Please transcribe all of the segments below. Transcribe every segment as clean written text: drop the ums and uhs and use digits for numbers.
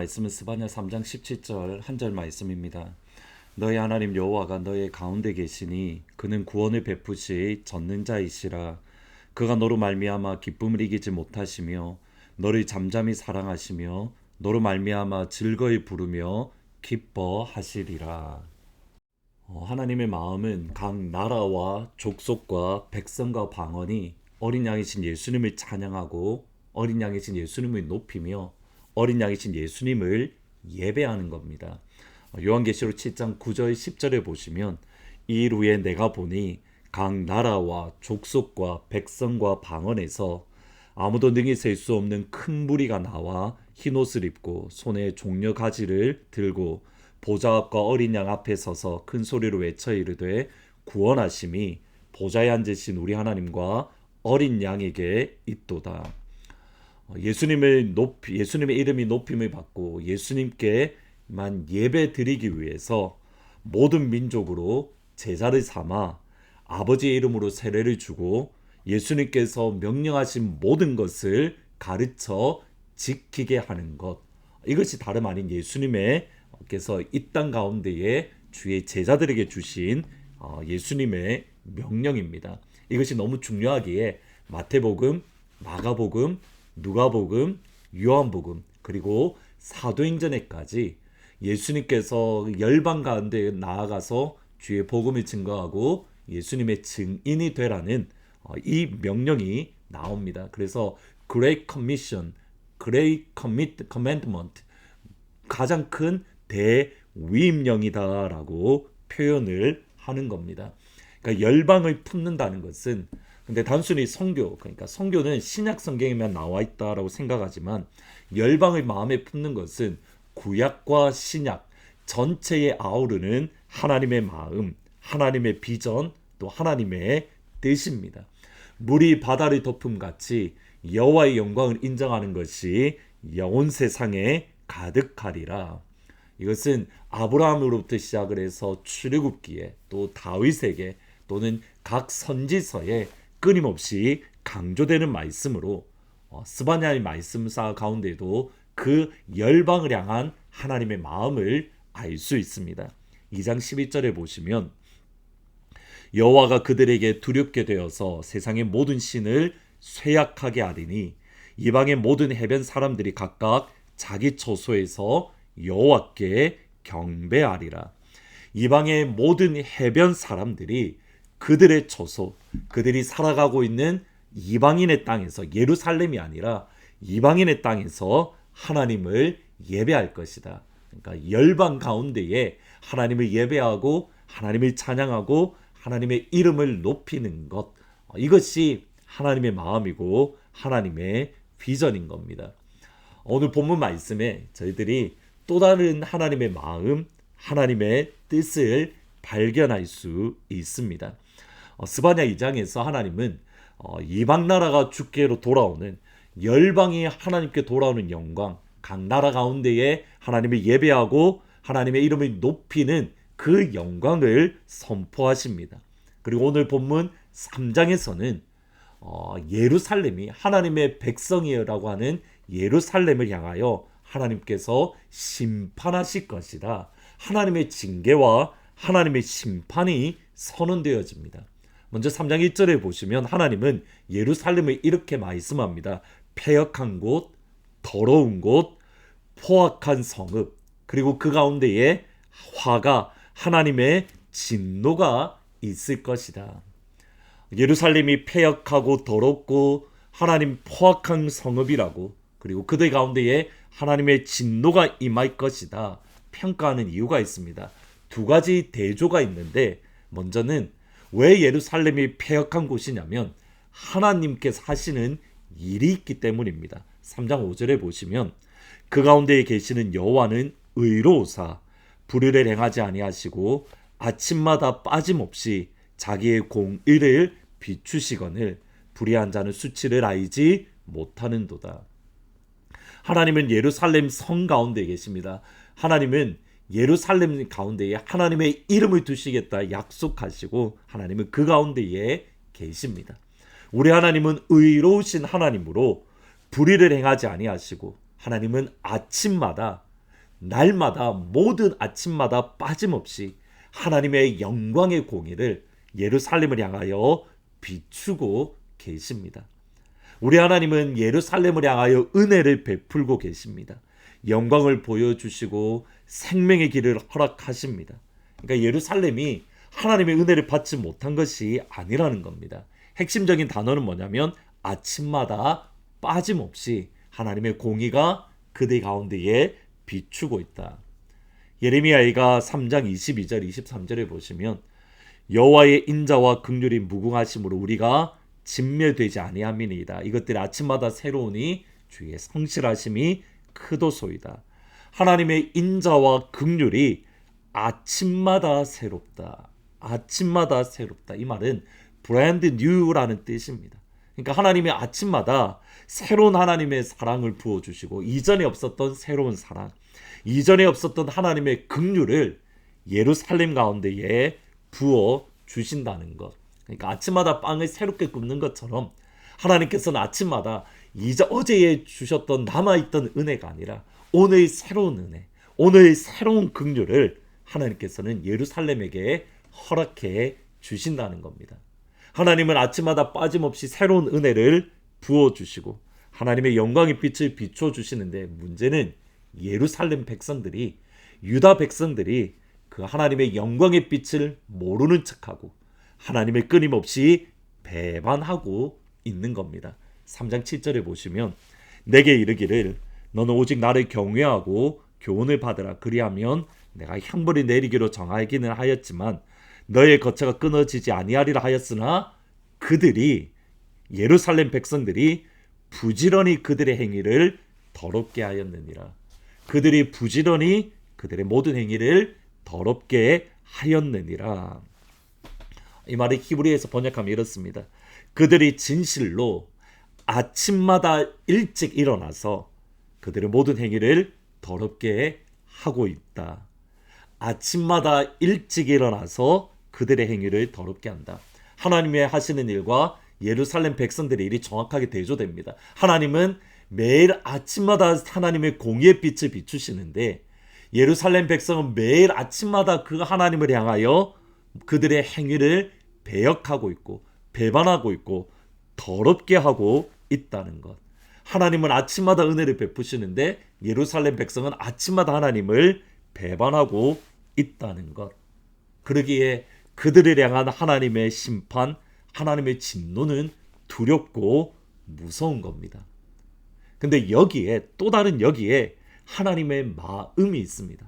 말씀은 스바냐 3장 17절 한 절 말씀입니다. 너희 하나님 여호와가 너희 가운데 계시니 그는 구원을 베푸시 젖는 자이시라. 그가 너로 말미암아 기쁨을 이기지 못하시며 너를 잠잠히 사랑하시며 너로 말미암아 즐거이 부르며 기뻐하시리라. 하나님의 마음은 각 나라와 족속과 백성과 방언이 어린 양이신 예수님을 찬양하고 어린 양이신 예수님을 높이며 어린 양이신 예수님을 예배하는 겁니다. 요한계시록 7장 9절 10절에 보시면 이 일 후에 내가 보니 각 나라와 족속과 백성과 방언에서 아무도 능히 셀 수 없는 큰 무리가 나와 흰옷을 입고 손에 종려 가지를 들고 보좌 앞과 어린 양 앞에 서서 큰 소리로 외쳐 이르되 구원하심이 보좌에 앉으신 우리 하나님과 어린 양에게 있도다. 예수님의 이름이 높임을 받고 예수님께만 예배 드리기 위해서 모든 민족으로 제자를 삼아 아버지의 이름으로 세례를 주고 예수님께서 명령하신 모든 것을 가르쳐 지키게 하는 것, 이것이 다름 아닌 예수님께서 이 땅 가운데에 주의 제자들에게 주신 예수님의 명령입니다. 이것이 너무 중요하기에 마태복음, 마가복음, 누가복음, 요한복음 그리고 사도행전에까지 예수님께서 열방 가운데 나아가서 주의 복음을 증거하고 예수님의 증인이 되라는 이 명령이 나옵니다. 그래서 Great Commission, Great Commandment, 가장 큰 대위임령이다라고 표현을 하는 겁니다. 그러니까 열방을 품는다는 것은, 근데 단순히 선교, 그러니까 선교는 신약 성경에만 나와 있다라고 생각하지만 열방을 마음에 품는 것은 구약과 신약 전체에 아우르는 하나님의 마음, 하나님의 비전, 또 하나님의 뜻입니다. 물이 바다를 덮음같이 여호와의 영광을 인정하는 것이 온 세상에 가득하리라. 이것은 아브라함으로부터 시작을 해서 출애굽기에 또 다윗에게 또는 각 선지서에 끊임없이 강조되는 말씀으로 스바냐의 말씀사 가운데도 그 열방을 향한 하나님의 마음을 알 수 있습니다. 2장 12절에 보시면 여호와가 그들에게 두렵게 되어서 세상의 모든 신을 쇠약하게 하리니 이방의 모든 해변 사람들이 각각 자기 처소에서 여호와께 경배하리라. 이방의 모든 해변 사람들이 그들의 처소, 그들이 살아가고 있는 이방인의 땅에서, 예루살렘이 아니라 이방인의 땅에서 하나님을 예배할 것이다. 그러니까 열방 가운데에 하나님을 예배하고 하나님을 찬양하고 하나님의 이름을 높이는 것, 이것이 하나님의 마음이고 하나님의 비전인 겁니다. 오늘 본문 말씀에 저희들이 또 다른 하나님의 마음, 하나님의 뜻을 발견할 수 있습니다. 스바냐 2장에서 하나님은 이방 나라가 주께로 돌아오는, 열방이 하나님께 돌아오는 영광, 각 나라 가운데에 하나님을 예배하고 하나님의 이름을 높이는 그 영광을 선포하십니다. 그리고 오늘 본문 3장에서는 예루살렘이 하나님의 백성이라고 하는 예루살렘을 향하여 하나님께서 심판하실 것이다. 하나님의 징계와 하나님의 심판이 선언되어집니다. 먼저 3장 1절에 보시면 하나님은 예루살렘을 이렇게 말씀합니다. 패역한 곳, 더러운 곳, 포악한 성읍, 그리고 그 가운데에 화가, 하나님의 진노가 있을 것이다. 예루살렘이 패역하고 더럽고 하나님 포악한 성읍이라고, 그리고 그들 가운데에 하나님의 진노가 임할 것이다 평가하는 이유가 있습니다. 두 가지 대조가 있는데, 먼저는 왜 예루살렘이 패역한 곳이냐면 하나님께서 하시는 일이 있기 때문입니다. 3장 5절에 보시면 그 가운데에 계시는 여호와는 의로우사 불의를 행하지 아니하시고 아침마다 빠짐없이 자기의 공의를 비추시거늘 불의한 자는 수치를 알지 못하는도다. 하나님은 예루살렘 성 가운데 계십니다. 하나님은 예루살렘 가운데에 하나님의 이름을 두시겠다 약속하시고 하나님은 그 가운데에 계십니다. 우리 하나님은 의로우신 하나님으로 불의를 행하지 아니하시고 하나님은 아침마다 날마다 모든 아침마다 빠짐없이 하나님의 영광의 공의를 예루살렘을 향하여 비추고 계십니다. 우리 하나님은 예루살렘을 향하여 은혜를 베풀고 계십니다. 영광을 보여주시고 생명의 길을 허락하십니다. 그러니까 예루살렘이 하나님의 은혜를 받지 못한 것이 아니라는 겁니다. 핵심적인 단어는 뭐냐면 아침마다 빠짐없이 하나님의 공의가 그들 가운데에 비추고 있다. 예레미야가 3장 22절 23절에 보시면 여호와의 인자와 긍휼이 무궁하심으로 우리가 진멸되지 아니함이니이다. 이것들이 아침마다 새로우니 주의 성실하심이 크도소이다. 하나님의 인자와 긍휼이 아침마다 새롭다. 아침마다 새롭다. 이 말은 브랜드 뉴라는 뜻입니다. 그러니까 하나님의 아침마다 새로운 하나님의 사랑을 부어주시고 이전에 없었던 새로운 사랑, 이전에 없었던 하나님의 긍휼을 예루살렘 가운데에 부어주신다는 것. 그러니까 아침마다 빵을 새롭게 굽는 것처럼 하나님께서는 아침마다 어제에 주셨던 남아있던 은혜가 아니라 오늘의 새로운 은혜, 오늘의 새로운 긍휼을 하나님께서는 예루살렘에게 허락해 주신다는 겁니다. 하나님은 아침마다 빠짐없이 새로운 은혜를 부어주시고 하나님의 영광의 빛을 비춰주시는데 문제는 예루살렘 백성들이, 유다 백성들이 그 하나님의 영광의 빛을 모르는 척하고 하나님을 끊임없이 배반하고 있는 겁니다. 3장 7절에 보시면 내게 이르기를 너는 오직 나를 경외하고 교훈을 받으라. 그리하면 내가 형벌이 내리기로 정하기는 하였지만 너의 거처가 끊어지지 아니하리라 하였으나 그들이, 예루살렘 백성들이 부지런히 그들의 행위를 더럽게 하였느니라. 그들이 부지런히 그들의 모든 행위를 더럽게 하였느니라. 이 말이 히브리에서 번역하면 이렇습니다. 그들이 진실로 아침마다 일찍 일어나서 그들의 모든 행위를 더럽게 하고 있다. 아침마다 일찍 일어나서 그들의 행위를 더럽게 한다. 하나님의 하시는 일과 예루살렘 백성들의 일이 정확하게 대조됩니다. 하나님은 매일 아침마다 하나님의 공의의 빛을 비추시는데 예루살렘 백성은 매일 아침마다 그 하나님을 향하여 그들의 행위를 배역하고 있고 배반하고 있고 더럽게 하고 있다는 것. 하나님은 아침마다 은혜를 베푸시는데 예루살렘 백성은 아침마다 하나님을 배반하고 있다는 것. 그러기에 그들을 향한 하나님의 심판, 하나님의 진노는 두렵고 무서운 겁니다. 근데 여기에 또 다른 여기에 하나님의 마음이 있습니다.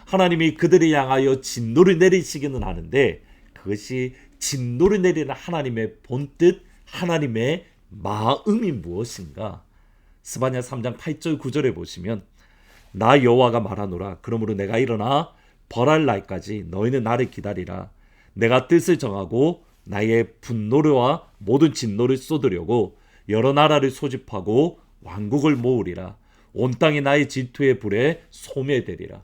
하나님이 그들을 향하여 진노를 내리시기는 하는데 그것이 진노를 내리는 하나님의 본뜻, 하나님의 마음이 무엇인가? 스바냐 3장 8절 9절에 보시면 나 여호와가 말하노라. 그러므로 내가 일어나 벌할 날까지 너희는 나를 기다리라. 내가 뜻을 정하고 나의 분노와 모든 진노를 쏟으려고 여러 나라를 소집하고 왕국을 모으리라. 온 땅이 나의 질투의 불에 소멸되리라.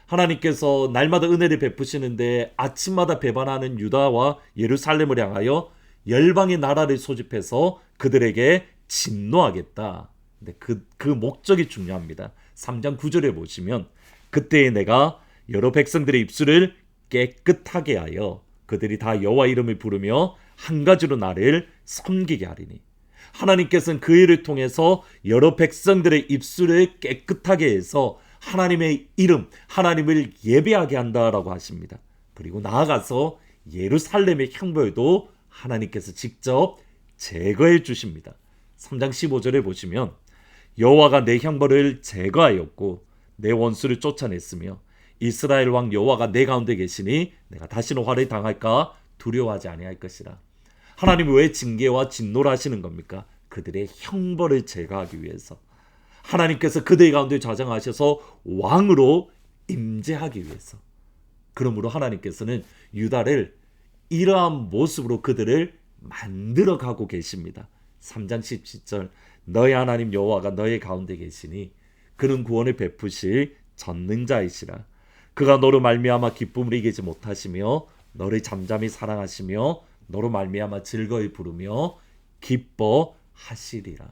하나님께서 날마다 은혜를 베푸시는데 아침마다 배반하는 유다와 예루살렘을 향하여 열방의 나라를 소집해서 그들에게 진노하겠다. 근데 그 목적이 중요합니다. 3장 9절에 보시면 그때에 내가 여러 백성들의 입술을 깨끗하게 하여 그들이 다 여호와 이름을 부르며 한 가지로 나를 섬기게 하리니. 하나님께서는 그 일을 통해서 여러 백성들의 입술을 깨끗하게 해서 하나님의 이름, 하나님을 예배하게 한다라고 하십니다. 그리고 나아가서 예루살렘의 형벌도 하나님께서 직접 제거해 주십니다. 3장 15절에 보시면 여호와가 내 형벌을 제거하였고 내 원수를 쫓아냈으며 이스라엘 왕 여호와가 내 가운데 계시니 내가 다시는 화를 당할까 두려워하지 아니할 것이라. 하나님이 왜 징계와 진노를 하시는 겁니까? 그들의 형벌을 제거하기 위해서. 하나님께서 그들 가운데 좌정하셔서 왕으로 임재하기 위해서. 그러므로 하나님께서는 유다를 이러한 모습으로 그들을 만들어 가고 계십니다. 3장 17절 너희 하나님 여호와가 너희 가운데 계시니 그는 구원을 베푸실 전능자이시라. 그가 너로 말미암아 기쁨을 이기지 못하시며 너를 잠잠히 사랑하시며 너로 말미암아 즐거이 부르며 기뻐하시리라.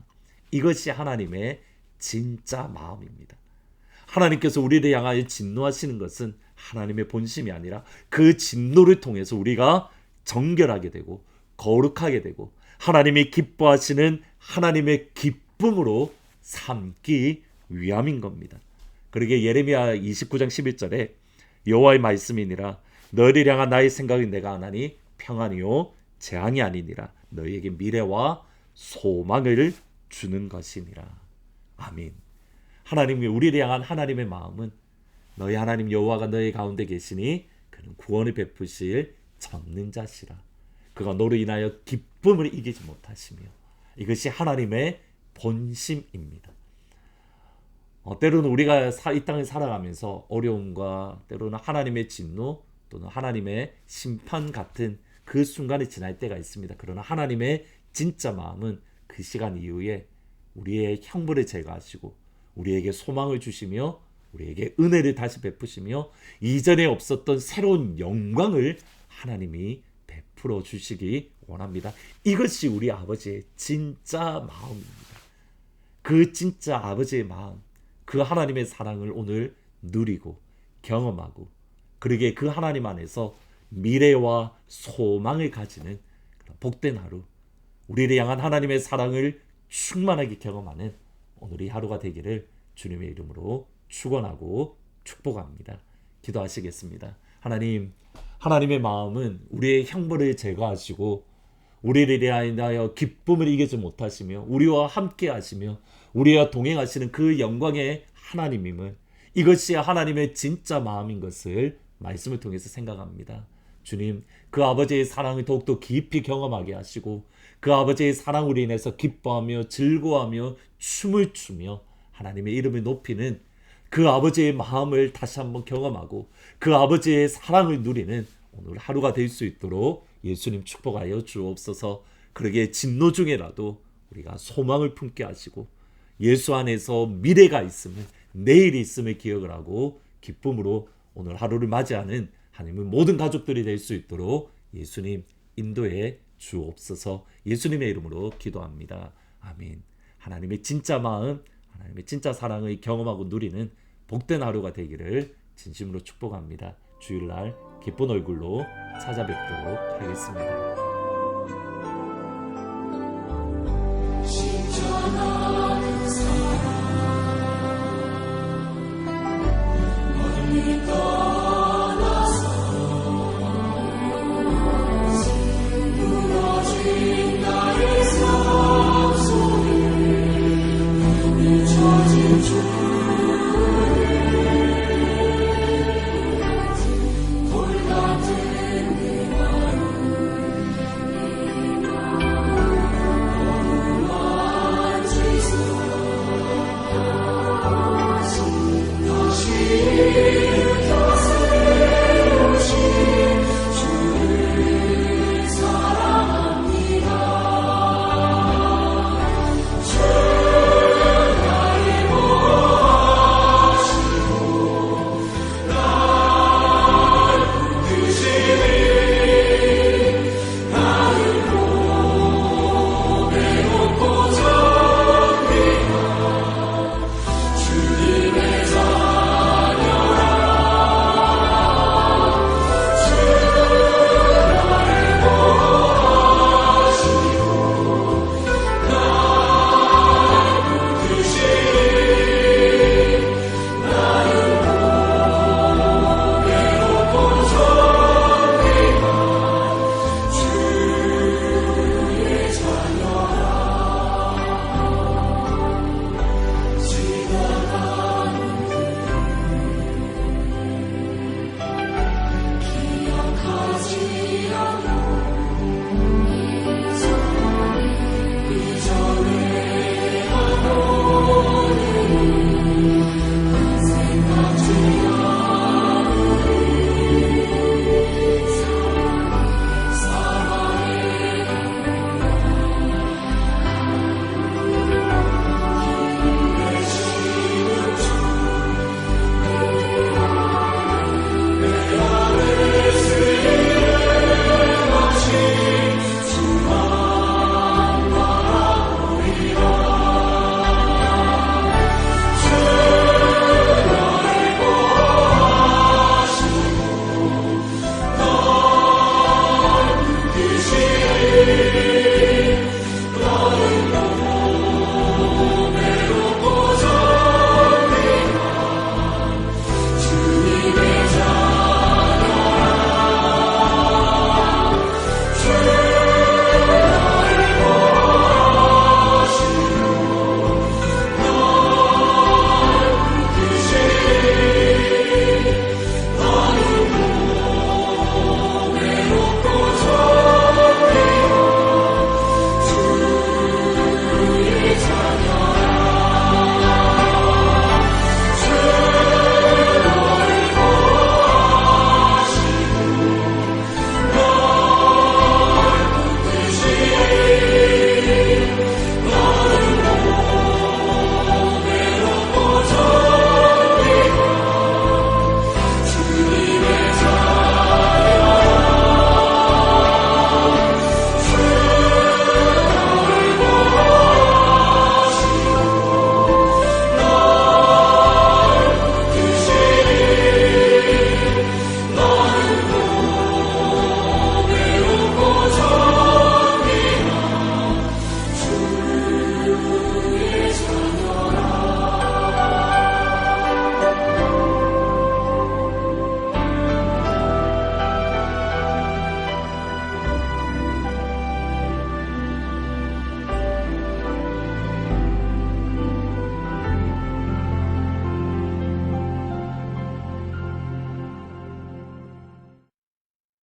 이것이 하나님의 진짜 마음입니다. 하나님께서 우리를 향하여 진노하시는 것은 하나님의 본심이 아니라 그 진노를 통해서 우리가 정결하게 되고 거룩하게 되고 하나님이 기뻐하시는 하나님의 기쁨으로 삼기 위함인 겁니다. 그러게 예레미야 29장 11절에 여호와의 말씀이니라 너희를 향한 나의 생각은 내가 아나니 평안이요 재앙이 아니니라 너희에게 미래와 소망을 주는 것이니라. 아멘. 하나님이 우리를 향한 하나님의 마음은 너희 하나님 여호와가 너희 가운데 계시니 그는 구원을 베푸실 전능자시라. 그가 너로 인하여 기쁨을 이기지 못하시며 이것이 하나님의 본심입니다. 때로는 우리가 이 땅을 살아가면서 어려움과 때로는 하나님의 진노 또는 하나님의 심판 같은 그 순간을 지날 때가 있습니다. 그러나 하나님의 진짜 마음은 그 시간 이후에 우리의 형벌을 제거하시고 우리에게 소망을 주시며 우리에게 은혜를 다시 베푸시며 이전에 없었던 새로운 영광을 하나님이 베풀어 주시기 원합니다. 이것이 우리 아버지의 진짜 마음입니다. 그 진짜 아버지의 마음, 그 하나님의 사랑을 오늘 누리고 경험하고 그러게 그 하나님 안에서 미래와 소망을 가지는 복된 하루, 우리를 향한 하나님의 사랑을 충만하게 경험하는 오늘이 하루가 되기를 주님의 이름으로 축원하고 축복합니다. 기도하시겠습니다. 하나님, 하나님의 마음은 우리의 형벌을 제거하시고 우리를 위하여 기쁨을 이기지 못하시며 우리와 함께 하시며 우리와 동행하시는 그 영광의 하나님임을, 이것이 하나님의 진짜 마음인 것을 말씀을 통해서 생각합니다. 주님, 그 아버지의 사랑을 더욱더 깊이 경험하게 하시고 그 아버지의 사랑으로 인해서 기뻐하며 즐거워하며 춤을 추며 하나님의 이름을 높이는 그 아버지의 마음을 다시 한번 경험하고 그 아버지의 사랑을 누리는 오늘 하루가 될 수 있도록 예수님 축복하여 주옵소서. 그러게 진노 중에라도 우리가 소망을 품게 하시고 예수 안에서 미래가 있음을, 내일이 있음을 기억을 하고 기쁨으로 오늘 하루를 맞이하는 하나님의 모든 가족들이 될 수 있도록 예수님 인도해 주옵소서. 예수님의 이름으로 기도합니다. 아멘. 하나님의 진짜 마음, 하나님의 진짜 사랑을 경험하고 누리는 복된 하루가 되기를 진심으로 축복합니다. 주일날 기쁜 얼굴로 찾아뵙도록 하겠습니다.